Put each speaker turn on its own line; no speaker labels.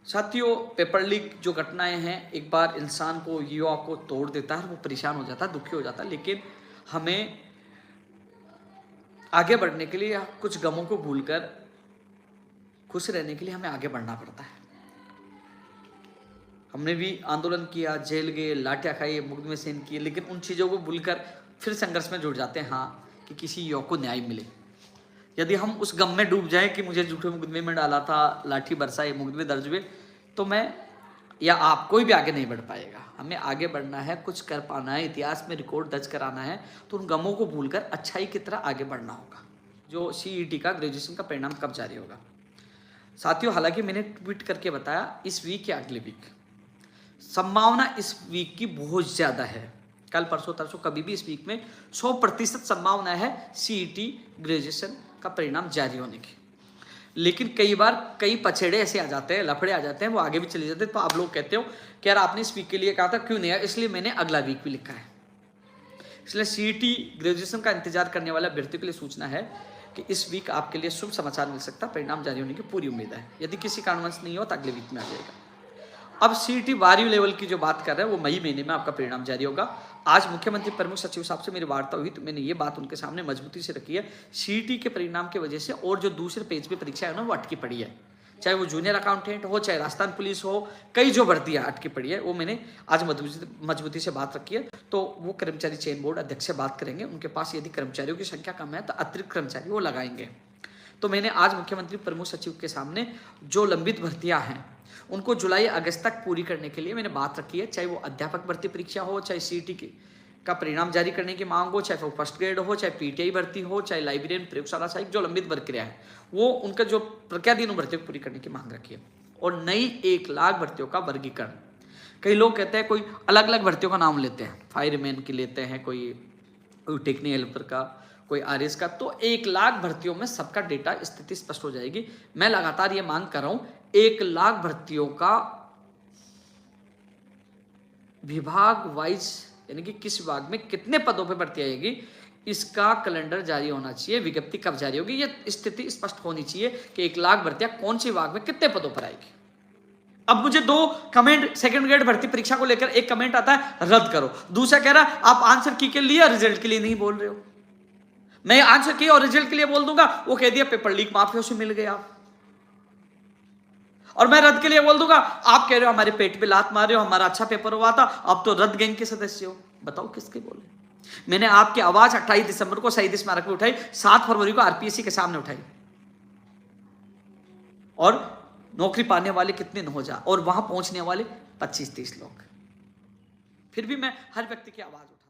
साथियों, paper leak जो घटनाएं हैं, एक बार इंसान को, युवा को तोड़ देता है, वो परेशान हो जाता है, दुखी हो जाता है। लेकिन हमें आगे बढ़ने के लिए, कुछ गमों को भूलकर खुश रहने के लिए हमें आगे बढ़ना पड़ता है। हमने भी आंदोलन किया, जेल गए, लाठियां खाई, मुकदमे सहन किए, लेकिन उन चीज़ों को भूलकर फिर संघर्ष में जुट जाते हैं, हाँ, कि किसी युवा को न्याय मिले। यदि हम उस गम में डूब जाएं कि मुझे झूठे मुकदमे में डाला था, लाठी बरसाई, मुकदमे दर्ज हुए, तो मैं या आप कोई भी आगे नहीं बढ़ पाएगा। हमें आगे बढ़ना है, कुछ कर पाना है, इतिहास में रिकॉर्ड दर्ज कराना है, तो उन गमों को भूलकर अच्छाई की तरह आगे बढ़ना होगा। जो CET का, ग्रेजुएशन का परिणाम कब जारी होगा साथियों? हालांकि मैंने ट्वीट करके बताया इस वीक या अगले वीक, संभावना इस वीक की बहुत ज़्यादा है। कल परसों तरसों कभी भी इस वीक में 100% संभावना है CET ग्रेजुएशन का परिणाम जारी होने की। लेकिन कई बार कई पछेड़े ऐसे आ जाते हैं, लफड़े आ जाते हैं, वो आगे भी चले जाते हैं। तो आप लोग कहते हो कि यार आपने इस वीक के लिए कहा था, क्यों नहीं आया? इसलिए मैंने अगला वीक भी लिखा है। इसलिए CET ग्रेजुएशन का इंतजार करने वाले अभ्यर्थियों के लिए सूचना है कि इस वीक आपके लिए शुभ समाचार मिल सकता है, परिणाम जारी होने की पूरी उम्मीद है। यदि किसी कारणवश नहीं हो तो अगले वीक में आ जाएगा। अब CET वायु लेवल की जो बात कर रहे हैं, वो मई महीने में आपका परिणाम जारी होगा। आज मुख्यमंत्री प्रमुख सचिव साहब से मेरी वार्ता हुई, तो मैंने ये बात उनके सामने मजबूती से रखी है। CET के परिणाम की वजह से और जो दूसरे पेज पे परीक्षा है ना, वो अटकी पड़ी है। चाहे वो जूनियर अकाउंटेंट हो, चाहे राजस्थान पुलिस हो, कई जो भर्तियां अटकी पड़ी है, वो मैंने आज मजबूती से बात रखी है। तो वो कर्मचारी चयन बोर्ड अध्यक्ष से बात करेंगे, उनके पास यदि कर्मचारियों की संख्या कम है तो अतिरिक्त कर्मचारी वो लगाएंगे। तो मैंने आज मुख्यमंत्री प्रमुख सचिव के सामने जो लंबित भर्तियां हैं, उनको जुलाई अगस्त तक पूरी करने के लिए मैंने बात रखी है। चाहे वो अध्यापक भर्ती परीक्षा हो, चाहे CET का परिणाम जारी करने की मांग हो, चाहे वो फर्स्ट ग्रेड हो, चाहे PTI भर्ती हो, चाहे लाइब्रेरियन, प्रयोगशाला सहायक, जो लंबित प्रक्रिया है, वो उनका जो प्रक्रियाधीन भर्तियों को पूरी करने की मांग रखी है। और नई 1 लाख भर्तियों का वर्गीकरण। कई लोग कहते हैं, कोई अलग अलग भर्तियों का नाम लेते हैं, फायरमैन की लेते हैं, कोई टेक्निकल हेल्पर का, कोई RS का। तो 1 लाख भर्तियों में सबका डेटा स्थिति स्पष्ट हो जाएगी। मैं लगातार ये मांग कर रहा हूं, 1 लाख भर्तियों का विभाग वाइज, यानी कि किस विभाग में कितने पदों पे भर्ती आएगी, इसका कैलेंडर जारी होना चाहिए। विज्ञप्ति कब जारी होगी, ये स्थिति स्पष्ट होनी चाहिए कि 1 लाख भर्तियां कौन से विभाग में कितने पदों पर आएगी। अब मुझे 2 कमेंट सेकंड ग्रेड भर्ती परीक्षा को लेकर, एक कमेंट आता है रद्द करो, दूसरा कह रहा है आप आंसर की के लिए, रिजल्ट के लिए नहीं बोल रहे हो। मैं आंसर की और रिजल्ट के लिए बोल दूंगा, वो कह दिया पेपर लीक माफियों से मिल गया। और मैं रद्द के लिए बोल दूंगा, आप कह रहे हो हमारे पेट पे लात मार रहे हो, हमारा अच्छा पेपर हुआ था, अब तो रद्द गैंग के सदस्य हो। बताओ किसके बोले? मैंने आपकी आवाज 28 दिसंबर को शहीद स्मारक में उठाई, 7 फरवरी को RPSC के सामने उठाई। और नौकरी पाने वाले कितने न हो जा, और वहां पहुंचने वाले 25-30 लोग। फिर भी मैं हर व्यक्ति की आवाज उठा